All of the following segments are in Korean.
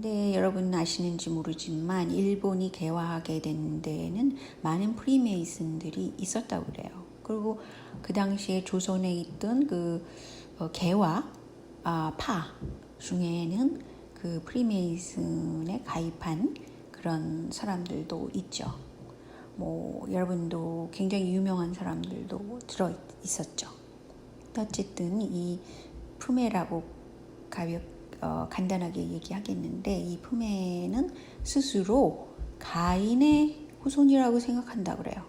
근데 여러분 아시는지 모르지만 일본이 개화하게 된 데에는 많은 프리메이슨들이 있었다고 그래요. 그리고 그 당시에 조선에 있던 그 개화 파 중에는 그 프리메이슨에 가입한 그런 사람들도 있죠. 뭐 여러분도 굉장히 유명한 사람들도 들어 있었죠. 어쨌든 이 푸메라고 간단하게 얘기하겠는데, 이 푸메는 스스로 가인의 후손이라고 생각한다 그래요.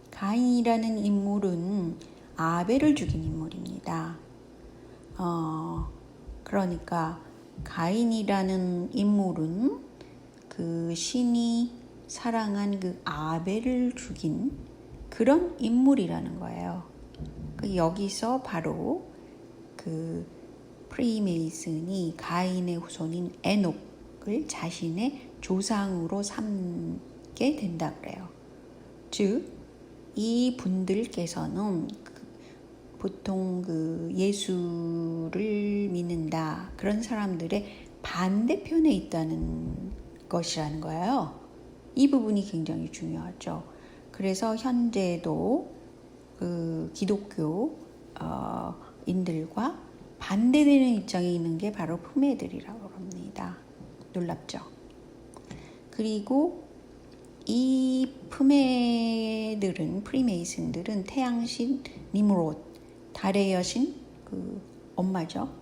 가인이라는 인물은 아벨을 죽인 인물입니다. 그러니까 가인이라는 인물은 그 신이 사랑한 그 아벨을 죽인 그런 인물이라는 거예요. 여기서 바로 그 프리메이슨이 가인의 후손인 에녹을 자신의 조상으로 삼게 된다 그래요. 즉, 이 분들께서는 보통 그 예수를 믿는다 그런 사람들의 반대편에 있다는 것이라는 거예요. 이 부분이 굉장히 중요하죠. 그래서 현재도 그 기독교 인들과 반대되는 입장에 있는 게 바로 푸메들이라고 합니다. 놀랍죠? 그리고 이 푸메들은, 프리메이슨들은 태양신 니므롯, 달의 여신 그 엄마죠.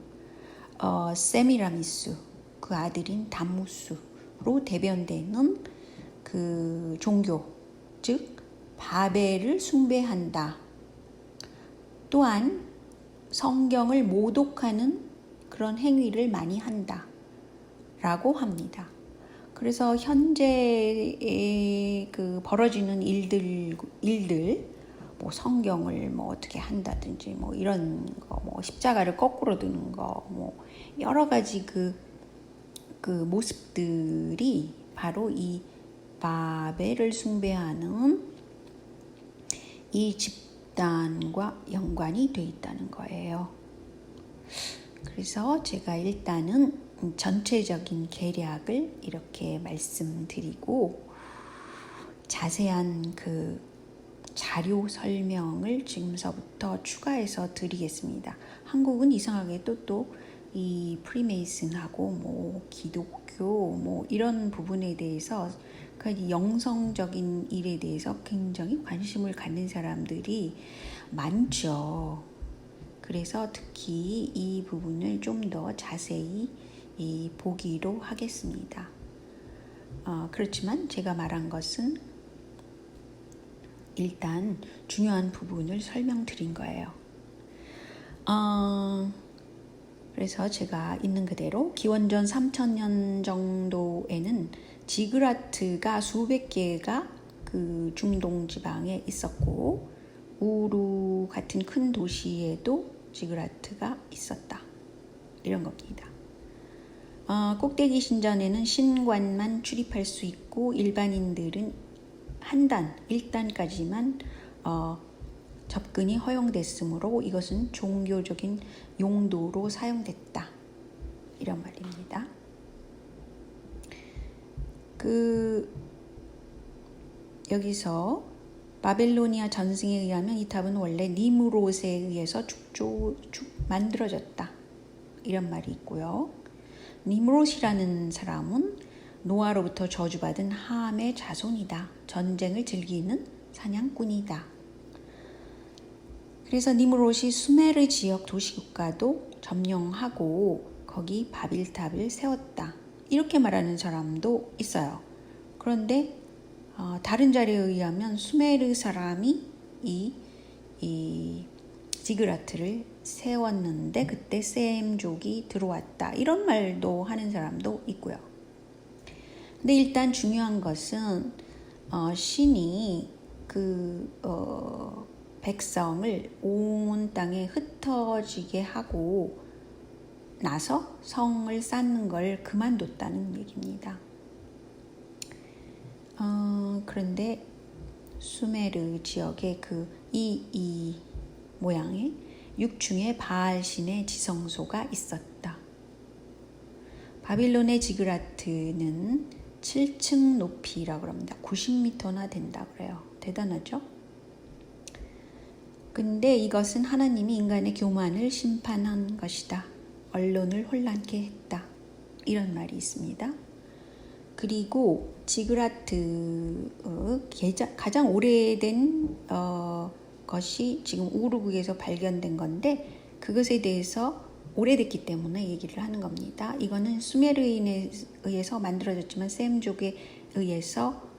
세미라미스, 그 아들인 담무스로 대변되는 그 종교, 즉 바벨을 숭배한다. 또한 성경을 모독하는 그런 행위를 많이 한다 라고 합니다. 그래서 현재 그 벌어지는 일들 뭐 성경을 뭐 어떻게 한다든지 뭐 이런 거, 뭐 십자가를 거꾸로 드는 거, 뭐 여러 가지 그 모습들이 바로 이 바벨을 숭배하는 이 집단과 연관이 되어 있다는 거예요. 그래서 제가 일단은 전체적인 개략을 이렇게 말씀드리고 자세한 그 자료 설명을 지금서부터 추가해서 드리겠습니다. 한국은 이상하게 또 이 프리메이슨하고 뭐 기독교 뭐 이런 부분에 대해서 그 영성적인 일에 대해서 굉장히 관심을 갖는 사람들이 많죠. 그래서 특히 이 부분을 좀 더 자세히 보기로 하겠습니다. 그렇지만 제가 말한 것은 일단 중요한 부분을 설명드린 거예요. 그래서 제가 있는 그대로 기원전 3000년 정도에는 지그라트가 수백 개가 그 중동 지방에 있었고 우루 같은 큰 도시에도 지그라트가 있었다. 이런 겁니다. 꼭대기 신전에는 신관만 출입할 수 있고 일반인들은 1단까지만 접근이 허용됐으므로 이것은 종교적인 용도로 사용됐다. 이런 말입니다. 여기서 바벨로니아 전승에 의하면 이 탑은 원래 니므롯에 의해서 만들어졌다. 이런 말이 있고요. 니므롯이라는 사람은 노아로부터 저주받은 함의 자손이다. 전쟁을 즐기는 사냥꾼이다. 그래서 니므롯이 수메르 지역 도시국가도 점령하고 거기 바빌탑을 세웠다. 이렇게 말하는 사람도 있어요. 그런데 다른 자료에 의하면 수메르 사람이 이 지그라트를 세웠는데 그때 셈족이 들어왔다. 이런 말도 하는 사람도 있고요. 근데 일단 중요한 것은 신이 백성을 온 땅에 흩어지게 하고 나서 성을 쌓는 걸 그만뒀다는 얘기입니다. 그런데 수메르 지역에 이 모양의 6층의 바알 신의 지성소가 있었다. 바빌론의 지그라트는 7층 높이라고 합니다. 90m나 된다 그래요. 대단하죠? 근데 이것은 하나님이 인간의 교만을 심판한 것이다. 언론을 혼란케 했다. 이런 말이 있습니다. 그리고 지그라트 가장 오래된 것이 지금 우루구에서 발견된 건데 그것에 대해서 오래됐기 때문에 얘기를 하는 겁니다. 이거는 수메르인에 의해서 만들어졌지만 셈족에 의해서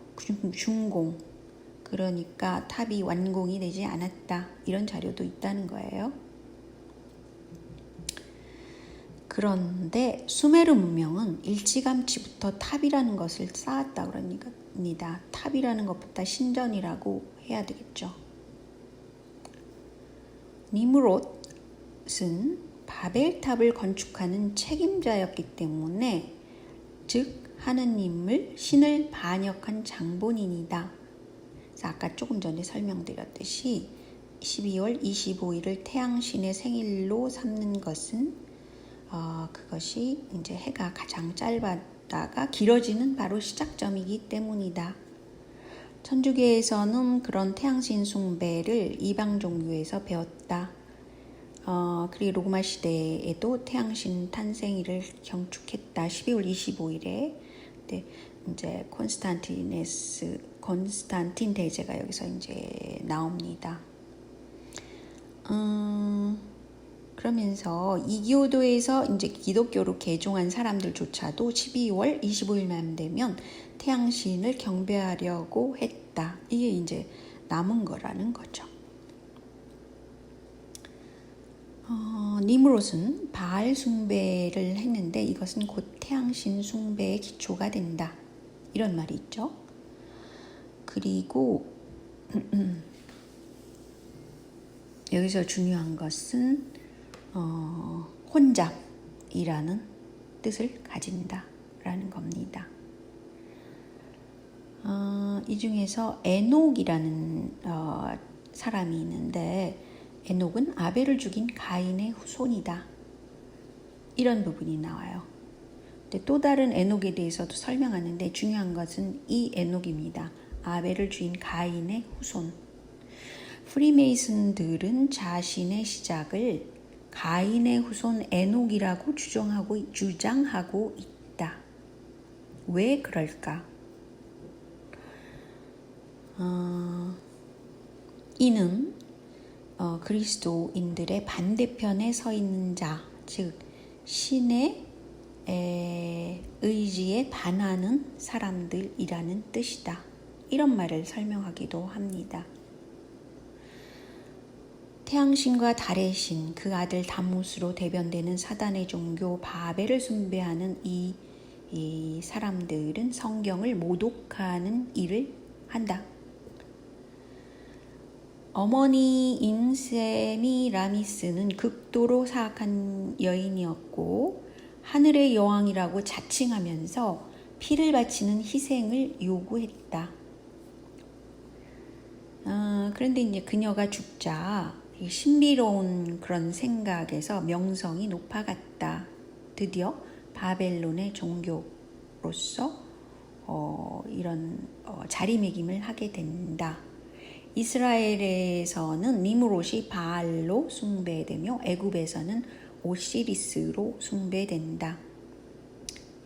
준공, 그러니까 탑이 완공이 되지 않았다. 이런 자료도 있다는 거예요. 그런데 수메르 문명은 일찌감치부터 탑이라는 것을 쌓았다 그럽니다. 탑이라는 것보다 신전이라고 해야 되겠죠. 니므롯은 바벨탑을 건축하는 책임자였기 때문에 즉 하느님을 신을 반역한 장본인이다. 그래서 아까 조금 전에 설명드렸듯이 12월 25일을 태양신의 생일로 삼는 것은 그것이 이제 해가 가장 짧았다가 길어지는 바로 시작점이기 때문이다. 천주교에서는 그런 태양신 숭배를 이방 종교에서 배웠다. 그리고 로마 시대에도 태양신 탄생일을 경축했다. 12월 25일에 네, 이제 콘스탄틴 대제가 여기서 이제 나옵니다. 그러면서 이교도에서 이제 기독교로 개종한 사람들조차도 12월 25일만 되면 태양신을 경배하려고 했다. 이게 이제 남은 거라는 거죠. 니므롯은 바알 숭배를 했는데 이것은 곧 태양신 숭배의 기초가 된다. 이런 말이 있죠. 그리고 여기서 중요한 것은 혼잡이라는 뜻을 가진다라는 겁니다. 이 중에서 에녹이라는 사람이 있는데 에녹은 아벨을 죽인 가인의 후손이다. 이런 부분이 나와요. 근데 또 다른 에녹에 대해서도 설명하는데 중요한 것은 이 에녹입니다. 아벨을 죽인 가인의 후손. 프리메이슨들은 자신의 시작을 가인의 후손 에녹이라고 주장하고 있다. 왜 그럴까? 이는 그리스도인들의 반대편에 서 있는 자, 즉 신의 의지에 반하는 사람들이라는 뜻이다. 이런 말을 설명하기도 합니다. 태양신과 달의 신, 그 아들 다무스로 대변되는 사단의 종교 바벨을 숭배하는 이 사람들은 성경을 모독하는 일을 한다. 어머니인 세미라미스는 극도로 사악한 여인이었고 하늘의 여왕이라고 자칭하면서 피를 바치는 희생을 요구했다. 그런데 이제 그녀가 죽자 신비로운 그런 생각에서 명성이 높아갔다. 드디어 바벨론의 종교로서 이런 자리매김을 하게 된다. 이스라엘에서는 니므롯이 바알로 숭배되며 애굽에서는 오시리스로 숭배된다.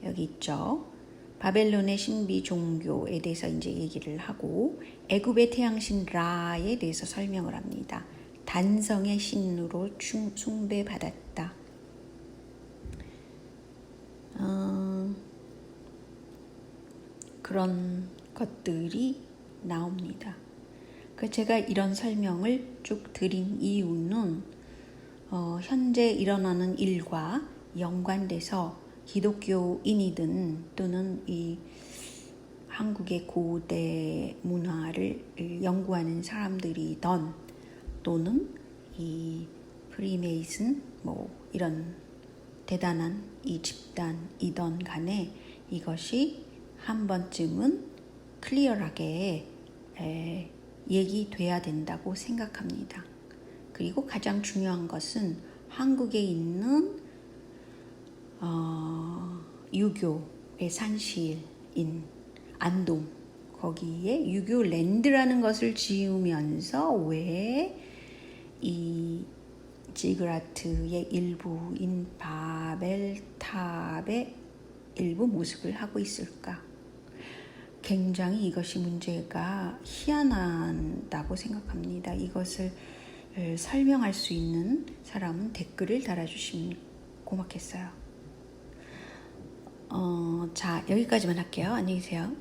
여기 있죠. 바벨론의 신비 종교에 대해서 이제 얘기를 하고 애굽의 태양신 라에 대해서 설명을 합니다. 단성의 신으로 숭배받았다. 그런 것들이 나옵니다. 제가 이런 설명을 쭉 드린 이유는 현재 일어나는 일과 연관돼서 기독교인이든 또는 이 한국의 고대 문화를 연구하는 사람들이던 또는 이 프리메이슨 이런 대단한 이 집단이던 간에 이것이 한 번쯤은 클리어하게 얘기돼야 된다고 생각합니다. 그리고 가장 중요한 것은 한국에 있는 유교의 산실인 안동 거기에 유교랜드라는 것을 지으면서 왜 이 지그라트의 일부인 바벨탑의 일부 모습을 하고 있을까? 굉장히 이것이 문제가 희한하다고 생각합니다. 이것을 설명할 수 있는 사람은 댓글을 달아주시면 고맙겠어요. 자, 여기까지만 할게요. 안녕히 계세요.